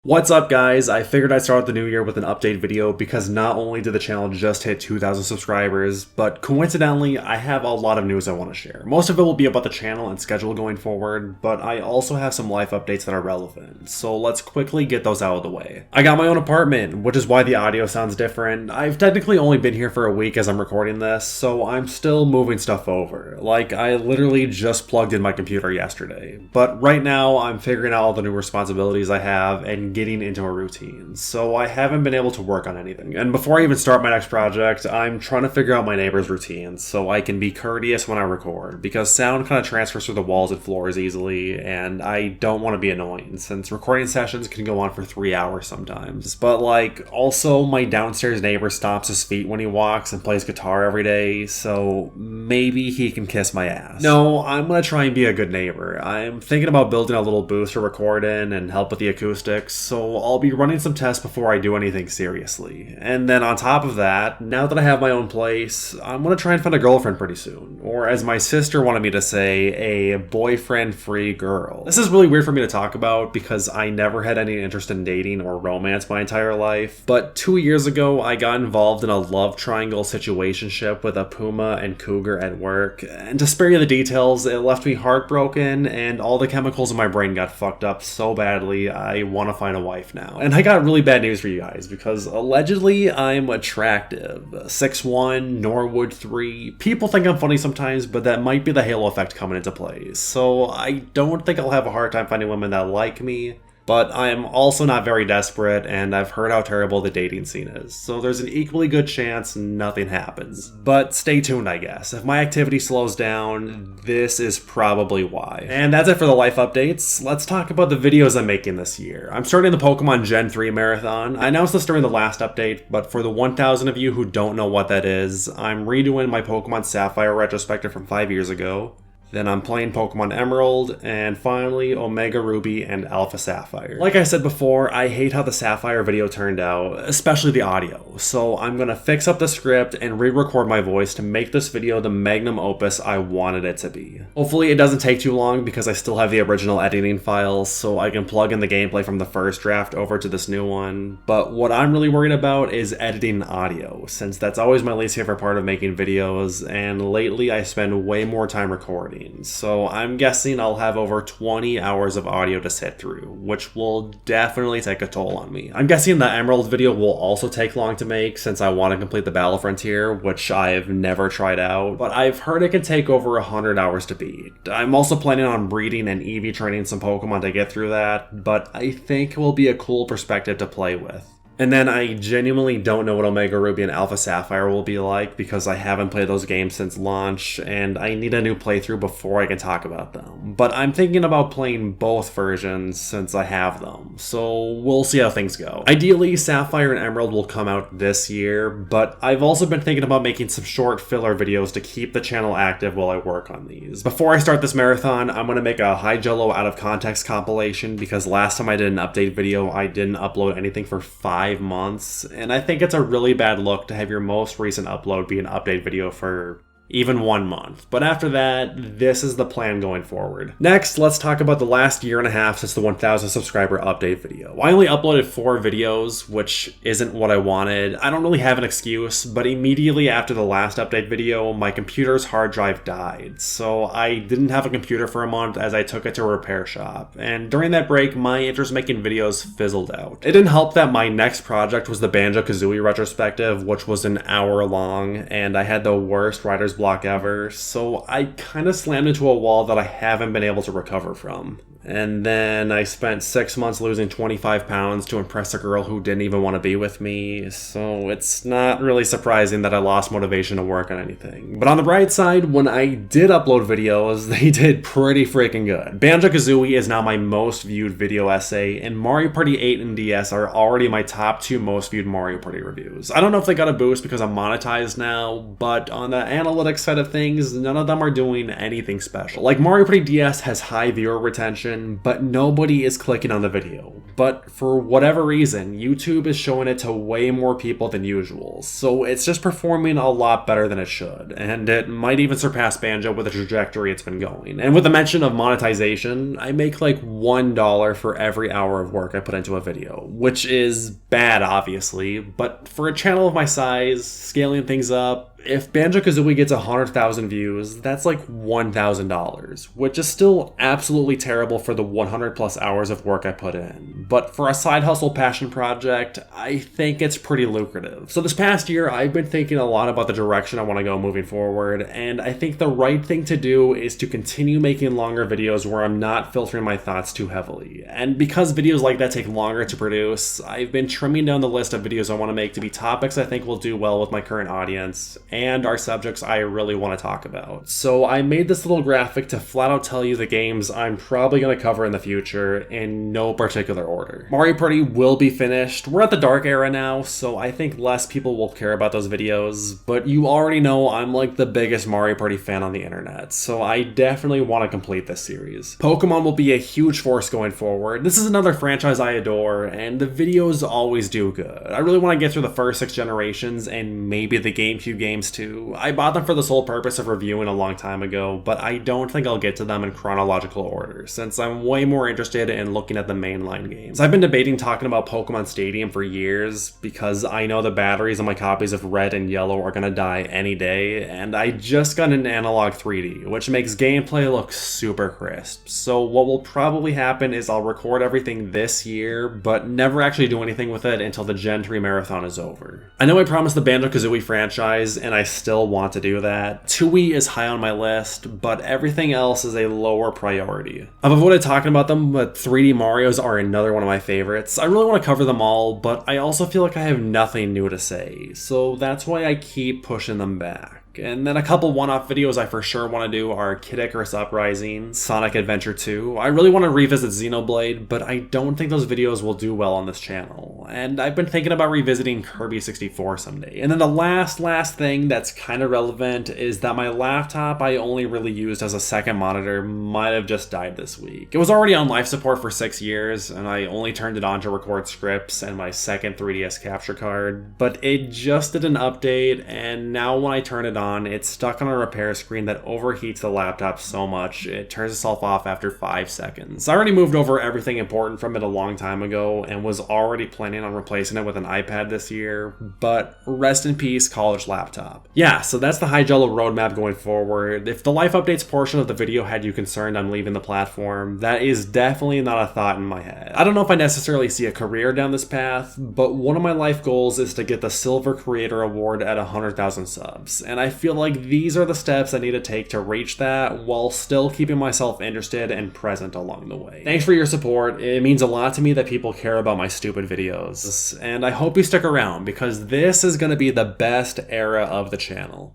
What's up, guys? I figured I'd start the new year with an update video because not only did the channel just hit 2,000 subscribers, but coincidentally, I have a lot of news I want to share. Most of it will be about the channel and schedule going forward, but I also have some life updates that are relevant, so let's quickly get those out of the way. I got my own apartment, which is why the audio sounds different. I've technically only been here for a week as I'm recording this, so I'm still moving stuff over. Like, I literally just plugged in my computer yesterday, but right now I'm figuring out all the new responsibilities I have and getting into a routine, so I haven't been able to work on anything. And before I even start my next project, I'm trying to figure out my neighbor's routines so I can be courteous when I record, because sound kind of transfers through the walls and floors easily, and I don't want to be annoying, since recording sessions can go on for 3 hours sometimes. But like, also my downstairs neighbor stomps his feet when he walks and plays guitar every day, so maybe he can kiss my ass. No, I'm gonna try and be a good neighbor. I'm thinking about building a little booth to record in and help with the acoustics, so I'll be running some tests before I do anything seriously. And then on top of that, now that I have my own place, I'm gonna try and find a girlfriend pretty soon. Or as my sister wanted me to say, a boyfriend-free girl. This is really weird for me to talk about because I never had any interest in dating or romance my entire life. But 2 years ago, I got involved in a love triangle situationship with a puma and cougar at work. And to spare you the details, it left me heartbroken and all the chemicals in my brain got fucked up so badly I want to find a wife now. And I got really bad news for you guys because allegedly I'm attractive. 6'1", Norwood 3. People think I'm funny sometimes, but that might be the halo effect coming into play. So I don't think I'll have a hard time finding women that like me. But I'm also not very desperate, and I've heard how terrible the dating scene is, so there's an equally good chance nothing happens. But stay tuned, I guess. If my activity slows down, this is probably why. And that's it for the life updates. Let's talk about the videos I'm making this year. I'm starting the Pokemon Gen 3 Marathon. I announced this during the last update, but for the 1,000 of you who don't know what that is, I'm redoing my Pokemon Sapphire retrospective from 5 years ago. Then I'm playing Pokemon Emerald, and finally Omega Ruby and Alpha Sapphire. Like I said before, I hate how the Sapphire video turned out, especially the audio, so I'm gonna fix up the script and re-record my voice to make this video the magnum opus I wanted it to be. Hopefully it doesn't take too long because I still have the original editing files, so I can plug in the gameplay from the first draft over to this new one. But what I'm really worried about is editing audio, since that's always my least favorite part of making videos, and lately I spend way more time recording. So I'm guessing I'll have over 20 hours of audio to sit through, which will definitely take a toll on me. I'm guessing the Emerald video will also take long to make since I want to complete the Battle Frontier, which I've never tried out, but I've heard it can take over 100 hours to beat. I'm also planning on breeding and EV training some Pokemon to get through that, but I think it will be a cool perspective to play with. And then I genuinely don't know what Omega Ruby and Alpha Sapphire will be like because I haven't played those games since launch and I need a new playthrough before I can talk about them. But I'm thinking about playing both versions since I have them, so we'll see how things go. Ideally, Sapphire and Emerald will come out this year, but I've also been thinking about making some short filler videos to keep the channel active while I work on these. Before I start this marathon, I'm going to make a HiJello out of context compilation because last time I did an update video, I didn't upload anything for 5 months, and I think it's a really bad look to have your most recent upload be an update video for even 1 month. But after that, this is the plan going forward. Next, let's talk about the last year and a half since the 1,000 subscriber update video. I only uploaded 4 videos, which isn't what I wanted. I don't really have an excuse, but immediately after the last update video, my computer's hard drive died. So I didn't have a computer for a month as I took it to a repair shop. And during that break, my interest in making videos fizzled out. It didn't help that my next project was the Banjo-Kazooie retrospective, which was an hour long, and I had the worst writer's block ever, so I kind of slammed into a wall that I haven't been able to recover from. And then I spent 6 months losing 25 pounds to impress a girl who didn't even want to be with me, so it's not really surprising that I lost motivation to work on anything. But on the bright side, when I did upload videos, they did pretty freaking good. Banjo-Kazooie is now my most viewed video essay, and Mario Party 8 and DS are already my top 2 most viewed Mario Party reviews. I don't know if they got a boost because I'm monetized now, but on the analytics side of things, none of them are doing anything special. Like, Mario Party DS has high viewer retention, direction, but nobody is clicking on the video. But for whatever reason, YouTube is showing it to way more people than usual, so it's just performing a lot better than it should, and it might even surpass Banjo with the trajectory it's been going. And with the mention of monetization, I make like $1 for every hour of work I put into a video, which is bad obviously, but for a channel of my size, scaling things up, if Banjo-Kazooie gets 100,000 views, that's like $1,000, which is still absolutely terrible for the 100 plus hours of work I put in. But for a side hustle passion project, I think it's pretty lucrative. So this past year, I've been thinking a lot about the direction I want to go moving forward, and I think the right thing to do is to continue making longer videos where I'm not filtering my thoughts too heavily. And because videos like that take longer to produce, I've been trimming down the list of videos I want to make to be topics I think will do well with my current audience, and are subjects I really want to talk about. So I made this little graphic to flat out tell you the games I'm probably going to cover in the future in no particular order. Mario Party will be finished. We're at the dark era now, so I think less people will care about those videos, but you already know I'm like the biggest Mario Party fan on the internet, so I definitely want to complete this series. Pokemon will be a huge force going forward. This is another franchise I adore, and the videos always do good. I really want to get through the first 6 generations and maybe the GameCube games too. I bought them for the sole purpose of reviewing a long time ago, but I don't think I'll get to them in chronological order, since I'm way more interested in looking at the mainline games. I've been debating talking about Pokemon Stadium for years, because I know the batteries on my copies of Red and Yellow are gonna die any day, and I just got an analog 3D, which makes gameplay look super crisp. So what will probably happen is I'll record everything this year, but never actually do anything with it until the Gen 3 marathon is over. I know I promised the Banjo-Kazooie franchise, and I still want to do that. 2E is high on my list, but everything else is a lower priority. I've avoided talking about them, but 3D Marios are another one of my favorites. I really want to cover them all, but I also feel like I have nothing new to say, so that's why I keep pushing them back. And then a couple one-off videos I for sure want to do are Kid Icarus Uprising, Sonic Adventure 2. I really want to revisit Xenoblade, but I don't think those videos will do well on this channel. And I've been thinking about revisiting Kirby 64 someday. And then the last thing that's kind of relevant is that my laptop I only really used as a second monitor might have just died this week. It was already on life support for 6 years, and I only turned it on to record scripts and my second 3DS capture card, but it just did an update, and now when I turn it on, it's stuck on a repair screen that overheats the laptop so much it turns itself off after 5 seconds. I already moved over everything important from it a long time ago and was already planning on replacing it with an iPad this year, but rest in peace, college laptop. Yeah, so that's the HiJello roadmap going forward. If the life updates portion of the video had you concerned I'm leaving the platform, that is definitely not a thought in my head. I don't know if I necessarily see a career down this path, but one of my life goals is to get the Silver Creator Award at 100,000 subs, and I feel like these are the steps I need to take to reach that while still keeping myself interested and present along the way. Thanks for your support. It means a lot to me that people care about my stupid videos, and I hope you stick around because this is going to be the best era of the channel.